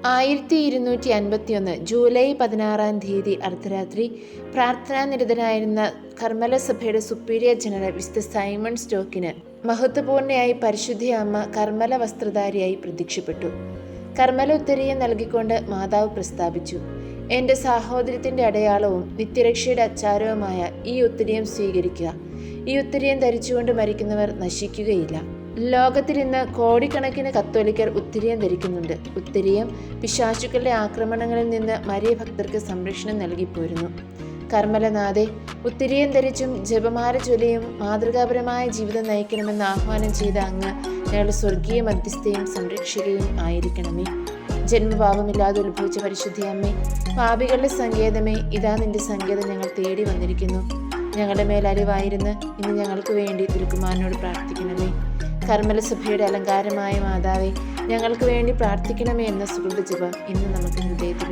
1251 July 16 അർദ്ധരാത്രി പ്രാർത്ഥനാനിരതനായിരുന്ന കർമ്മല സഭയുടെ സുപ്പീരിയർ ജനറൽ വിശുദ്ധ സൈമൺ സ്റ്റോക്കിന് മഹത്വപൂർണ്ണയായി പരിശുദ്ധ അമ്മ കർമ്മല വസ്ത്രധാരിയായി പ്രത്യക്ഷപ്പെട്ടു. കർമ്മല ഉത്തരീയം നൽകിക്കൊണ്ട് മാതാവ് പ്രസ്താവിച്ചു, എൻ്റെ സാഹോദര്യത്തിൻ്റെ അടയാളവും നിത്യരക്ഷയുടെ അച്ചാരവുമായ ഈ ഉത്തരീയം സ്വീകരിക്കുക. ഈ ഉത്തരീയം ധരിച്ചുകൊണ്ട് മരിക്കുന്നവർ നശിക്കുകയില്ല. ലോകത്തിൽ ഇന്ന് കോടിക്കണക്കിന് കത്തോലിക്കർ ഉത്തരീയം ധരിക്കുന്നുണ്ട്. ഉത്തരീയം പിശാചുക്കളുടെ ആക്രമണങ്ങളിൽ നിന്ന് മരിയ ഭക്തർക്ക് സംരക്ഷണം നൽകിപ്പോരുന്നു. കർമ്മലനാഥെ, ഉത്തരീയം ധരിച്ചും ജപമാല ചൊല്ലിയും മാതൃകാപരമായ ജീവിതം നയിക്കണമെന്ന് ആഹ്വാനം ചെയ്ത അങ്ങ് ഞങ്ങളുടെ സ്വർഗീയ മധ്യസ്ഥയും സംരക്ഷകയും ആയിരിക്കണമേ. ജന്മപാപമില്ലാതെ ഉത്ഭവിച്ച പരിശുദ്ധ അമ്മേ, പാപികളുടെ സങ്കേതമേ, ഇതാ നിന്റെ സങ്കേതം ഞങ്ങൾ തേടി വന്നിരിക്കുന്നു. ഞങ്ങളുടെ മേൽ അലിവായിരുന്ന് ഇന്ന് ഞങ്ങൾക്ക് വേണ്ടി തിരുക്കുമാരനോട് പ്രാർത്ഥിക്കണമേ. കർമ്മല സഭയുടെ അലങ്കാരമായ മാതാവേ, ഞങ്ങൾക്ക് വേണ്ടി പ്രാർത്ഥിക്കണമേ എന്ന സുഹൃത ജപം ഇന്ന് നമുക്ക് ഹൃദയത്തിൽ